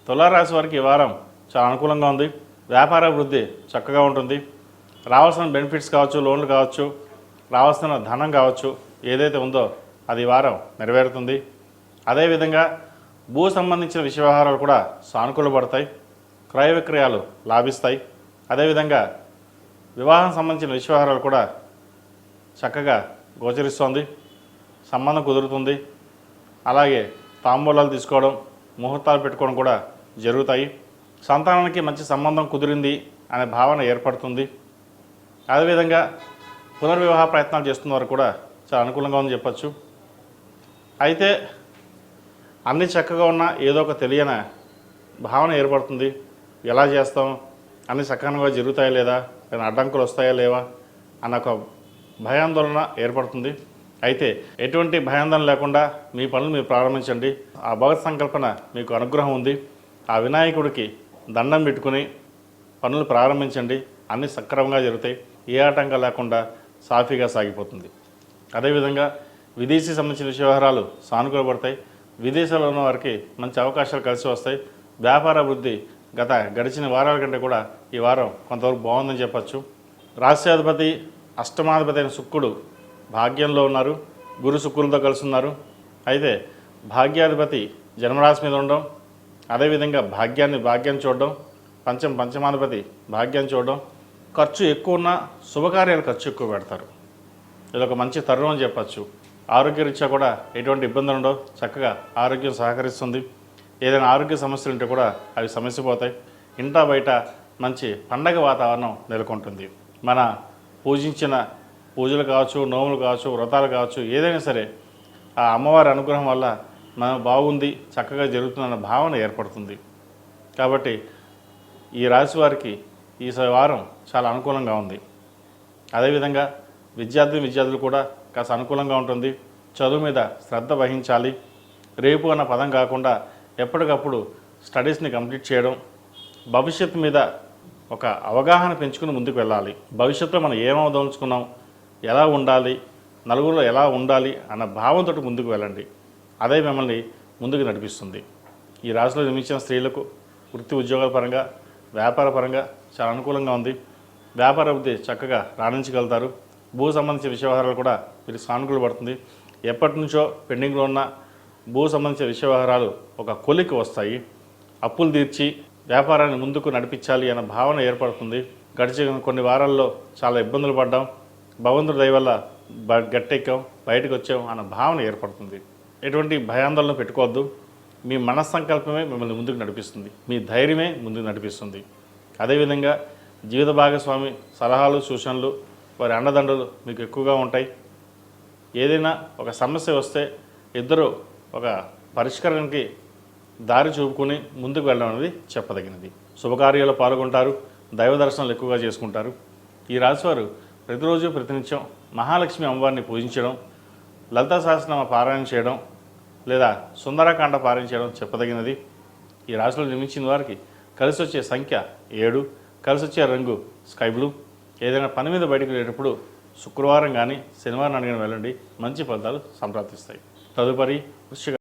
తులారాశి వారికి ఈ వారం చాలా అనుకూలంగా ఉంది. వ్యాపార అభివృద్ధి చక్కగా ఉంటుంది. రావాల్సిన బెనిఫిట్స్ కావచ్చు, లోన్లు కావచ్చు, రావాల్సిన ధనం కావచ్చు, ఏదైతే ఉందో అది ఈ వారం నెరవేరుతుంది. అదేవిధంగా భూ సంబంధించిన విషయ వ్యవహారాలు కూడా సానుకూలపడతాయి. క్రయ విక్రయాలు లాభిస్తాయి. అదేవిధంగా వివాహం సంబంధించిన విషయ వ్యవహారాలు కూడా చక్కగా గోచరిస్తోంది. సంబంధం కుదురుతుంది. అలాగే తాంబూలాలు తీసుకోవడం, ముహూర్తాలు పెట్టుకోవడం కూడా జరుగుతాయి. సంతానానికి మంచి సంబంధం కుదిరింది అనే భావన ఏర్పడుతుంది. అదేవిధంగా పునర్వివాహ ప్రయత్నాలు చేస్తున్న వారు కూడా చాలా అనుకూలంగా ఉందని చెప్పచ్చు. అయితే అన్నీ చక్కగా ఉన్నా ఏదో ఒక తెలియని భావన ఏర్పడుతుంది. ఎలా చేస్తాం, అన్నీ సక్రమంగా జరుగుతాయా లేదా, ఏమైనా అడ్డంకులు వస్తాయా లేవా అన్న ఒక భయాందోళన ఏర్పడుతుంది. అయితే ఎటువంటి భయాందోళన లేకుండా మీ పనులు మీరు ప్రారంభించండి. ఆ భగవత్ సంకల్పన మీకు అనుగ్రహం ఉంది. ఆ వినాయకుడికి దండం పెట్టుకుని పనులు ప్రారంభించండి. అన్నీ సక్రమంగా జరుగుతాయి. ఏ ఆటంకం లేకుండా సాఫీగా సాగిపోతుంది. అదేవిధంగా విదేశీ సంబంధించిన విషయ వ్యవహారాలు సానుకూలపడతాయి. విదేశాల్లో ఉన్న వారికి మంచి అవకాశాలు కలిసి వస్తాయి. వ్యాపార అభివృద్ధి గడిచిన వారాల కంటే కూడా ఈ వారం కొంతవరకు బాగుందని చెప్పచ్చు. రాష్ట్రాధిపతి అష్టమాధిపతి అయిన శుక్రుడు భాగ్యంలో ఉన్నారు. గురు శుక్రులతో కలిసి ఉన్నారు. అయితే భాగ్యాధిపతి జన్మరాశి మీద ఉండడం, అదేవిధంగా భాగ్యాన్ని చూడడం, పంచమాధిపతి భాగ్యాన్ని చూడడం, ఖర్చు ఎక్కువ ఉన్న శుభకార్యాలు ఖర్చు ఎక్కువ పెడతారు. ఇది ఒక మంచి తరుణం అని చెప్పచ్చు. ఆరోగ్యరీత్యా కూడా ఎటువంటి ఇబ్బందులు ఉండవు. చక్కగా ఆరోగ్యం సహకరిస్తుంది. ఏదైనా ఆరోగ్య సమస్యలు ఉంటే కూడా అవి సమస్యపోతాయి. ఇంటా బయట మంచి పండగ వాతావరణం నెలకొంటుంది. మన పూజించిన పూజలు కావచ్చు, నోములు కావచ్చు, వ్రతాలు కావచ్చు, ఏదైనా సరే ఆ అమ్మవారి అనుగ్రహం వల్ల మనం బాగుంది, చక్కగా జరుగుతుందన్న భావన ఏర్పడుతుంది. కాబట్టి ఈ రాశి వారికి ఈ వారం చాలా అనుకూలంగా ఉంది. అదేవిధంగా విద్యార్థులు కూడా కాస్త అనుకూలంగా ఉంటుంది. చదువు మీద శ్రద్ధ వహించాలి. రేపు అన్న పదం కాకుండా ఎప్పటికప్పుడు స్టడీస్ని కంప్లీట్ చేయడం, భవిష్యత్తు మీద ఒక అవగాహన పెంచుకుని ముందుకు వెళ్ళాలి. భవిష్యత్తులో మనం ఏమవదలుచుకున్నాం, ఎలా ఉండాలి, నలుగురిలో ఎలా ఉండాలి అన్న భావంతో ముందుకు వెళ్ళండి. అదే మిమ్మల్ని ముందుకు నడిపిస్తుంది. ఈ రాశిలో జన్మించిన స్త్రీలకు వృత్తి ఉద్యోగాల పరంగా, వ్యాపార పరంగా చాలా అనుకూలంగా ఉంది. వ్యాపార అభివృద్ధి చక్కగా రాణించగలుగుతారు. భూ సంబంధించిన విషయ వ్యవహారాలు కూడా మీరు సానుకూల పడుతుంది. ఎప్పటి నుంచో పెండింగ్లో ఉన్న భూ సంబంధించిన విషయ వ్యవహారాలు ఒక కొలికి వస్తాయి. అప్పులు తీర్చి వ్యాపారాన్ని ముందుకు నడిపించాలి అన్న భావన ఏర్పడుతుంది. గడిచిన కొన్ని వారాల్లో చాలా ఇబ్బందులు పడ్డాం, భగవంతుడి దయ వల్ల గట్టెక్కాం, బయటకు వచ్చాం అన్న భావన ఏర్పడుతుంది. ఎటువంటి భయాందోళన పెట్టుకోవద్దు. మీ మనస్సంకల్పమే మిమ్మల్ని ముందుకు నడిపిస్తుంది. మీ ధైర్యమే ముందుకు నడిపిస్తుంది. అదేవిధంగా జీవిత భాగస్వామి సలహాలు, సూచనలు, వారి అండదండలు మీకు ఎక్కువగా ఉంటాయి. ఏదైనా ఒక సమస్య వస్తే ఇద్దరు ఒక పరిష్కారానికి దారి చూపుకొని ముందుకు వెళ్ళడం అనేది చెప్పదగినది. శుభకార్యాల్లో పాల్గొంటారు. దైవ దర్శనాలు ఎక్కువగా చేసుకుంటారు. ఈ రాశివారు ప్రతిరోజు ప్రతినిత్యం మహాలక్ష్మి అమ్మవారిని పూజించడం, లలితా సహస్రనామ పారాయణ చేయడం లేదా సుందరకాండ పారాయణ చేయడం చెప్పదగినది. ఈ రాశిలో జన్మించిన వారికి కలిసి వచ్చే సంఖ్య 7, కలిసి వచ్చే రంగు స్కై బ్లూ. ఏదైనా పని మీద బయటకు వెళ్ళేటప్పుడు శుక్రవారం కానీ శనివారం అడిగిన వెళ్ళండి. మంచి ఫలితాలు సంప్రాప్తిస్తాయి. తదుపరి వృశ్చిక